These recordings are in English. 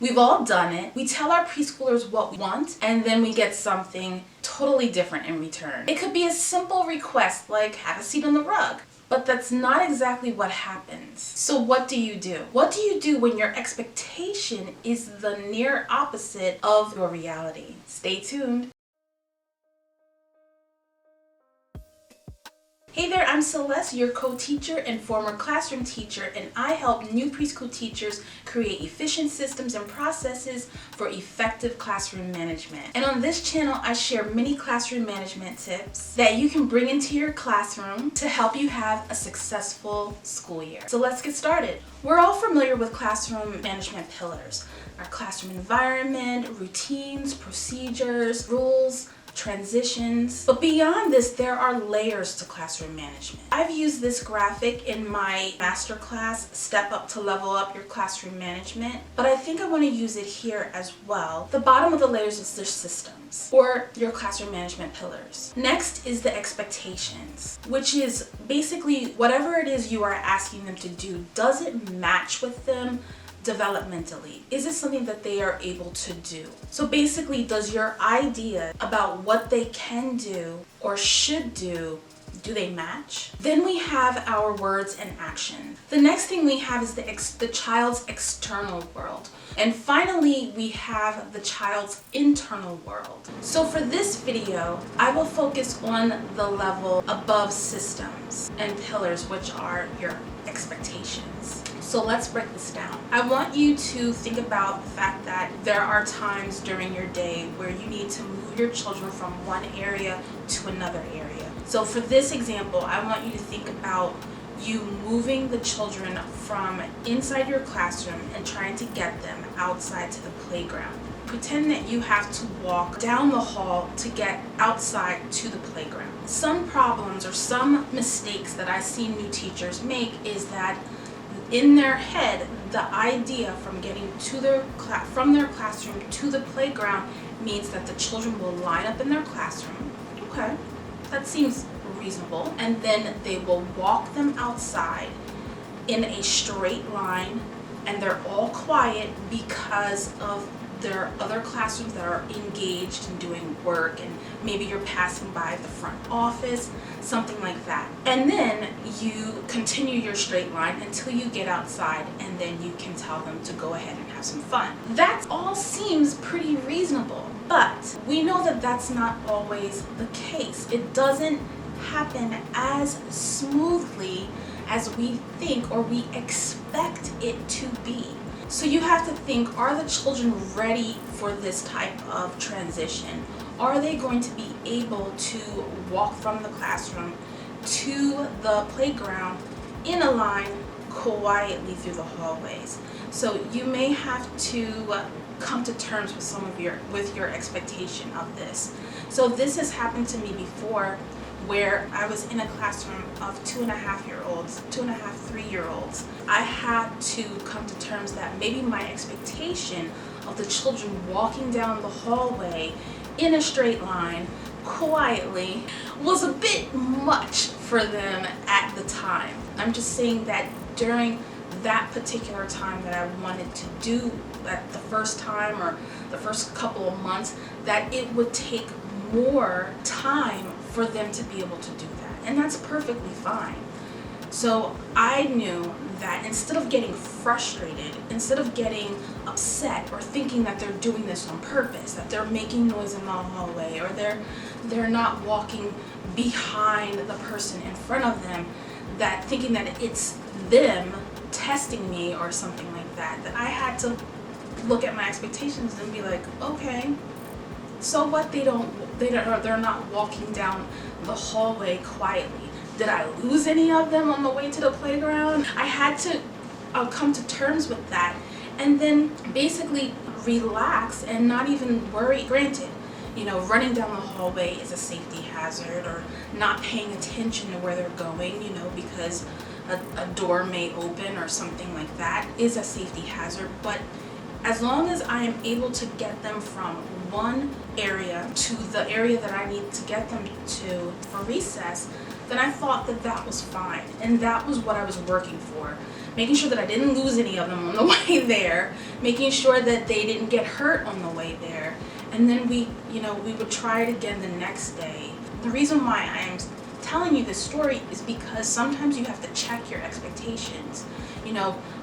We've all done it. We tell our preschoolers what we want, and then we get something totally different in return. It could be a simple request like have a seat on the rug, but that's not exactly what happens. So what do you do? What do you do when your expectation is the near opposite of your reality? Stay tuned. Hey there, I'm Celeste, your co-teacher and former classroom teacher, and I help new preschool teachers create efficient systems and processes for effective classroom management. And on this channel, I share many classroom management tips that you can bring into your classroom to help you have a successful school year. So let's get started. We're all familiar with classroom management pillars: our classroom environment, routines, procedures, rules, transitions. But beyond this, there are layers to classroom management. I've used this graphic in my masterclass, Step Up to Level Up Your Classroom Management, but I think I want to use it here as well. The bottom of the layers is the systems, or your classroom management pillars. Next is the expectations, which is basically whatever it is you are asking them to do, does it match with them developmentally? Is it something that they are able to do? So basically, does your idea about what they can do or should do they match? Then we have our words and action. The next thing we have is the child's external world. And finally, we have the child's internal world. So for this video, I will focus on the level above systems and pillars, which are your expectations. So let's break this down. I want you to think about the fact that there are times during your day where you need to move your children from one area to another area. So for this example, I want you to think about you moving the children from inside your classroom and trying to get them outside to the playground. Pretend that you have to walk down the hall to get outside to the playground. Some problems or some mistakes that I see new teachers make is that in their head, the idea from getting to from their classroom to the playground means that the children will line up in their classroom. Okay, that seems reasonable. And then they will walk them outside in a straight line, and they're all quiet because of their other classrooms that are engaged in doing work, and maybe you're passing by the front office, something like that. And then you continue your straight line until you get outside, and then you can tell them to go ahead and have some fun. That all seems pretty reasonable, but we know that that's not always the case. It doesn't happen as smoothly as we think or we expect it to be. So you have to think, are the children ready for this type of transition? Are they going to be able to walk from the classroom to the playground in a line quietly through the hallways? So you may have to come to terms with your expectation of this. So this has happened to me before, where I was in a classroom of 2.5-year-olds, 3-year-olds. I had to come to terms that maybe my expectation of the children walking down the hallway in a straight line quietly was a bit much for them at the time. I'm just saying that during that particular time that I wanted to do that the first time or the first couple of months, that it would take more time for them to be able to do that. And that's perfectly fine. So I knew that instead of getting frustrated, instead of getting upset or thinking that they're doing this on purpose, that they're making noise in the hallway, or they're not walking behind the person in front of them, that thinking that it's them testing me or something like that, that I had to look at my expectations and be like, okay, so what? They're not walking down the hallway quietly. Did I lose any of them on the way to the playground? I had to come to terms with that, and then basically relax and not even worry. Granted, running down the hallway is a safety hazard, or not paying attention to where they're going, because a door may open or something like that is a safety hazard. But as long as I am able to get them from one area to the area that I need to get them to for recess, then I thought that that was fine. And that was what I was working for. making sure that I didn't lose any of them on the way there, making sure that they didn't get hurt on the way there. And then we would try it again the next day. The reason why I am telling you this story is because sometimes you have to check your expectations.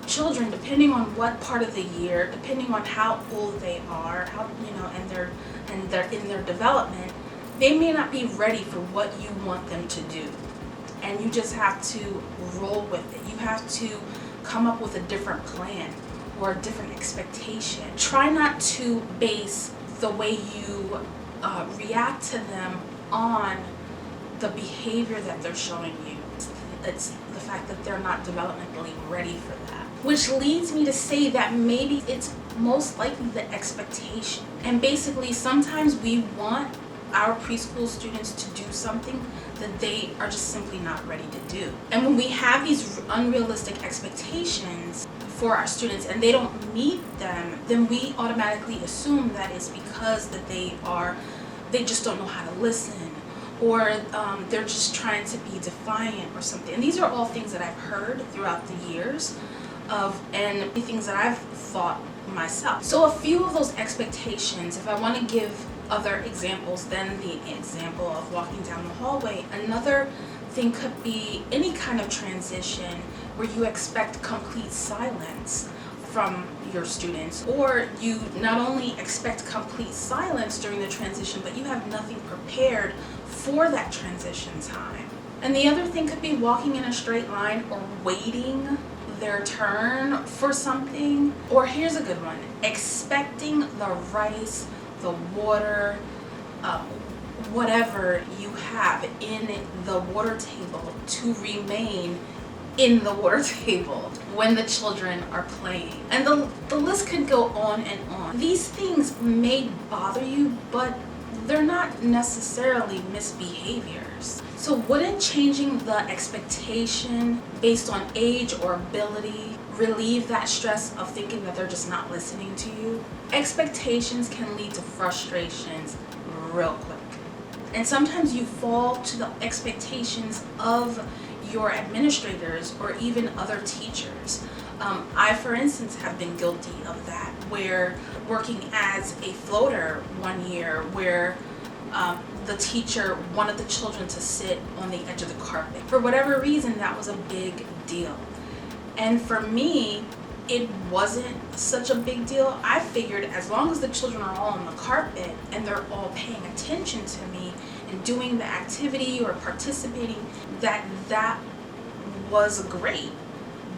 Children, depending on what part of the year, depending on how old they are, and they're in their development, they may not be ready for what you want them to do. And you just have to roll with it. You have to come up with a different plan or a different expectation. Try not to base the way you react to them on the behavior that they're showing you. It's the fact that they're not developmentally ready for that. Which leads me to say that maybe it's most likely the expectation. And basically, sometimes we want our preschool students to do something that they are just simply not ready to do. And when we have these unrealistic expectations for our students and they don't meet them, then we automatically assume that it's because that they just don't know how to listen, or they're just trying to be defiant or something. And these are all things that I've heard throughout the years and things that I've thought myself. So a few of those expectations, if I want to give other examples than the example of walking down the hallway, another thing could be any kind of transition where you expect complete silence from your students, or you not only expect complete silence during the transition, but you have nothing prepared for that transition time. And the other thing could be walking in a straight line or waiting their turn for something. Or here's a good one, expecting the rice, the water, whatever you have in the water table to remain in the water table when the children are playing. And the list could go on and on. These things may bother you, but they're not necessarily misbehaviors. So wouldn't changing the expectation based on age or ability relieve that stress of thinking that they're just not listening to you? Expectations can lead to frustrations real quick. And sometimes you fall to the expectations of your administrators or even other teachers. I, for instance, have been guilty of that, where working as a floater one year where the teacher wanted the children to sit on the edge of the carpet. For whatever reason, that was a big deal. And for me, it wasn't such a big deal. I figured as long as the children are all on the carpet and they're all paying attention to me and doing the activity or participating, that was great.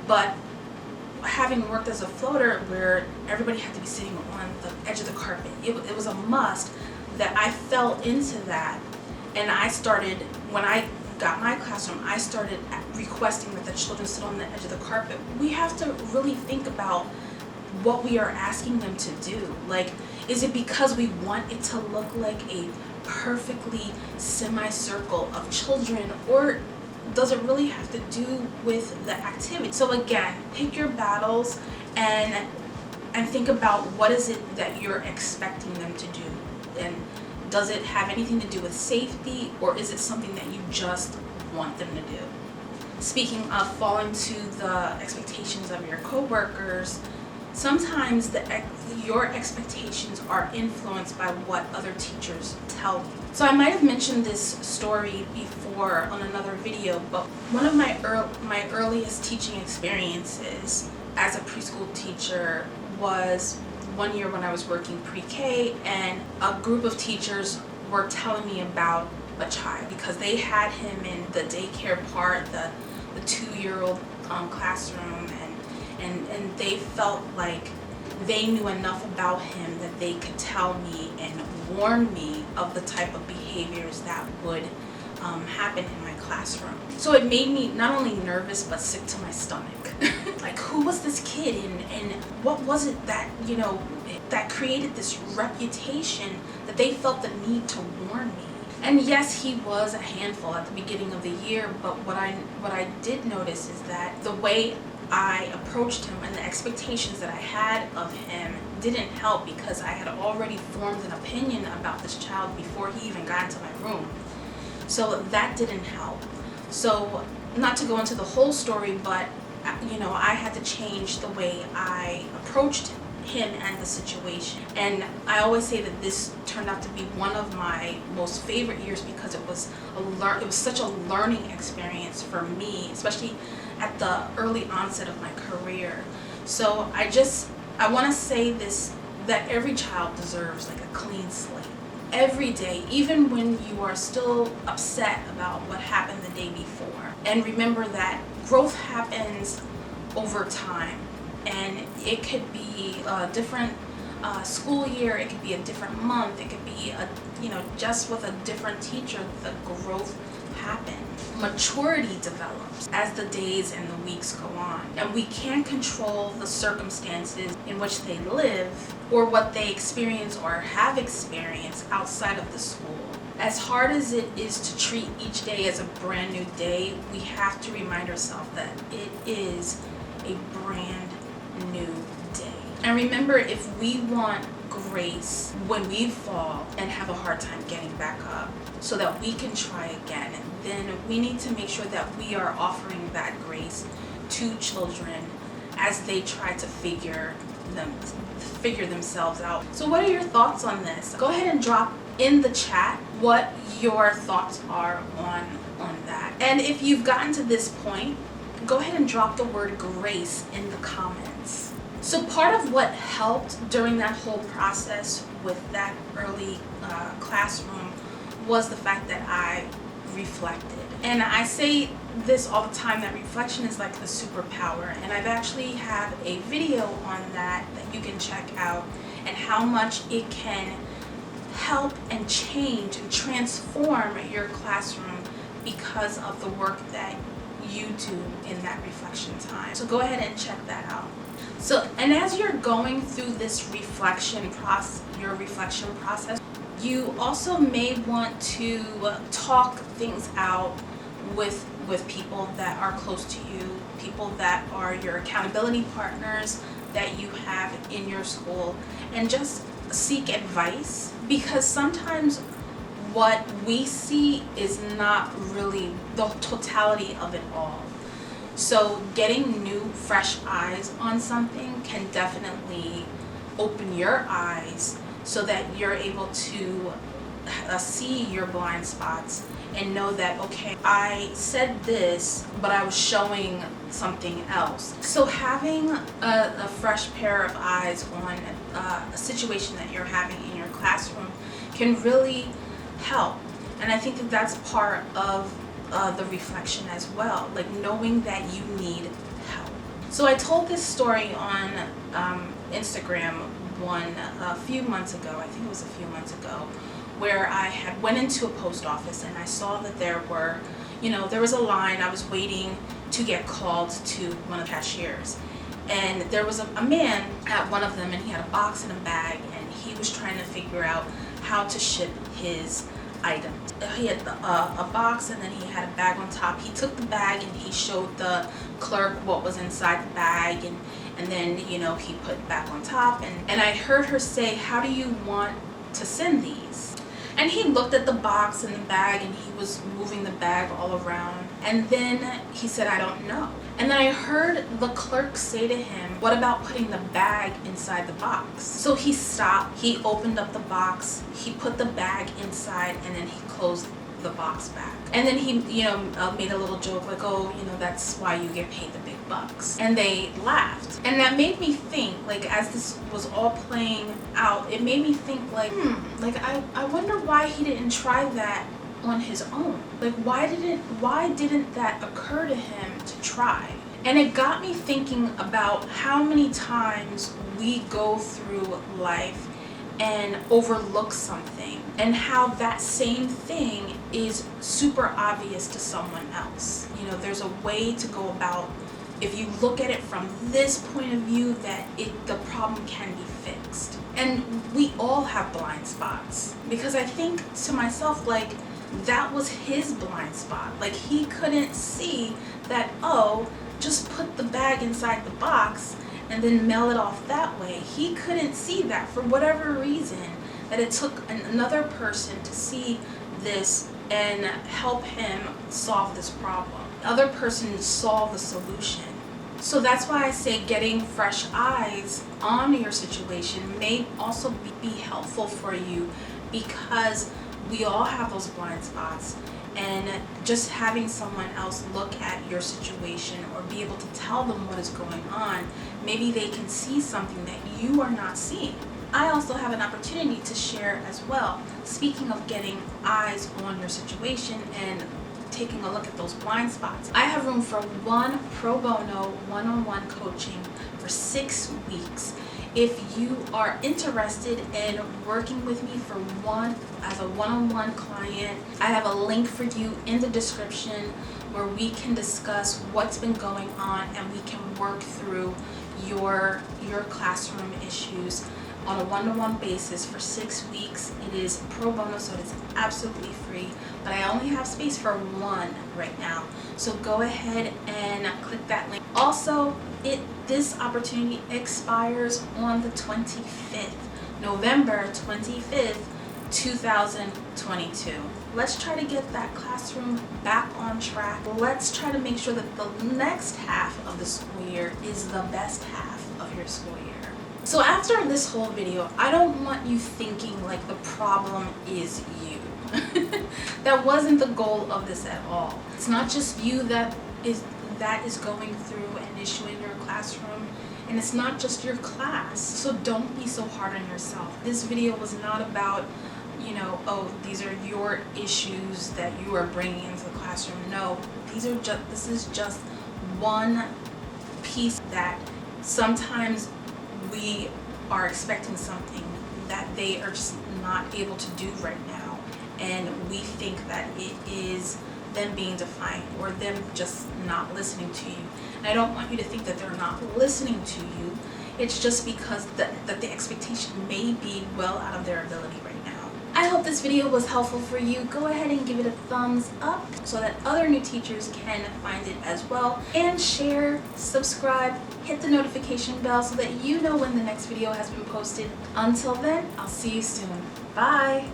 But having worked as a floater where everybody had to be sitting on the edge of the carpet, it was a must that I fell into that. And I started, when I got my classroom, I started requesting that the children sit on the edge of the carpet. We have to really think about what we are asking them to do. Like, is it because we want it to look like a perfectly semicircle of children, or does it really have to do with the activity? So again, pick your battles and think about what is it that you're expecting them to do. And does it have anything to do with safety, or is it something that you just want them to do? Speaking of falling to the expectations of your coworkers, sometimes your expectations are influenced by what other teachers tell you. So I might have mentioned this story before on another video, but one of my earliest teaching experiences as a preschool teacher was one year when I was working pre-K, and a group of teachers were telling me about a child because they had him in the daycare part, the 2-year-old classroom, and they felt like they knew enough about him that they could tell me and warn me of the type of behaviors that would happen in my classroom. So it made me not only nervous but sick to my stomach. Like, who was this kid, and what was it that that created this reputation that they felt the need to warn me? And yes, he was a handful at the beginning of the year, but what I did notice is that the way I approached him and the expectations that I had of him didn't help, because I had already formed an opinion about this child before he even got into my room. So that didn't help. So not to go into the whole story, but I had to change the way I approached him and the situation. And I always say that this turned out to be one of my most favorite years because it was such a learning experience for me, especially at the early onset of my career. So I want to say this, that every child deserves like a clean slate. Every day, even when you are still upset about what happened the day before. And remember that growth happens over time, and it could be a different school year, it could be a different month, it could be just with a different teacher, the growth happens. Maturity develops as the days and the weeks go on, and we can't control the circumstances in which they live or what they experience or have experienced outside of the school. As hard as it is to treat each day as a brand new day, we have to remind ourselves that it is a brand new day. And remember, if we want grace when we fall and have a hard time getting back up so that we can try again, then we need to make sure that we are offering that grace to children as they try to figure themselves out. So what are your thoughts on this? Go ahead and drop in the chat what your thoughts are on that. And if you've gotten to this point, go ahead and drop the word grace in the comments. So part of what helped during that whole process with that early classroom was the fact that I reflected. And I say this all the time, that reflection is like a superpower, and I've actually have a video on that you can check out, and how much it can help and change and transform your classroom because of the work that you do in that reflection time. So go ahead and check that out. So, and as you're going through this reflection process, you also may want to talk things out with people that are close to you, people that are your accountability partners that you have in your school, and just seek advice, because sometimes what we see is not really the totality of it all. So getting new, fresh eyes on something can definitely open your eyes so that you're able to see your blind spots and know that, okay, I said this, but I was showing something else. So having a fresh pair of eyes on a situation that you're having in your classroom can really help. And I think that that's part of the reflection as well, like knowing that you need help. So I told this story on Instagram a few months ago, I think it was a few months ago, where I had went into a post office and I saw that there was a line. I was waiting to get called to one of the cashiers, and there was a man at one of them, and he had a box and a bag, and he was trying to figure out how to ship his item. He had a box, and then he had a bag on top. He took the bag and he showed the clerk what was inside the bag, and then he put it back on top, and I heard her say, "How do you want to send these?" And he looked at the box and the bag, and he was moving the bag all around, and then he said, "I don't know." And then I heard the clerk say to him, "What about putting the bag inside the box?" So he stopped, he opened up the box, he put the bag inside, and then he closed the box back. And then he made a little joke like, "Oh, that's why you get paid the big bucks." And they laughed. And that made me think, like, as this was all playing out, it made me think like, I wonder why he didn't try that on his own. Like, why didn't that occur to him to try? And it got me thinking about how many times we go through life and overlook something, and how that same thing is super obvious to someone else. There's a way to go about, if you look at it from this point of view, that the problem can be fixed. And we all have blind spots, because I think to myself, like, that was his blind spot. Like, he couldn't see that, just put the bag inside the box and then mail it off that way. He couldn't see that for whatever reason, that it took another person to see this and help him solve this problem. The other person solved the solution, So that's why I say getting fresh eyes on your situation may also be helpful for you, because we all have those blind spots, and just having someone else look at your situation or be able to tell them what is going on, maybe they can see something that you are not seeing. I also have an opportunity to share as well. Speaking of getting eyes on your situation and taking a look at those blind spots, I have room for one pro bono one-on-one coaching for 6 weeks. If you are interested in working with me as a one-on-one client, I have a link for you in the description where we can discuss what's been going on and we can work through your classroom issues on a one-to-one basis for 6 weeks. It is pro bono, so it's absolutely free, but I only have space for one right now. So go ahead and click that link. Also, this opportunity expires on the 25th, November 25th, 2022. Let's try to get that classroom back on track. Let's try to make sure that the next half of the school year is the best half of your school year. So after this whole video, I don't want you thinking like the problem is you. That wasn't the goal of this at all. It's not just you that is going through an issue in your classroom, and it's not just your class. So don't be so hard on yourself. This video was not about, oh, these are your issues that you are bringing into the classroom. No, this is just one piece that sometimes we are expecting something that they are just not able to do right now, and we think that it is them being defiant or them just not listening to you. And I don't want you to think that they're not listening to you. It's just because that the expectation may be well out of their ability right now. I hope this video was helpful for you. Go ahead and give it a thumbs up so that other new teachers can find it as well. And share, subscribe, hit the notification bell so that you know when the next video has been posted. Until then, I'll see you soon. Bye!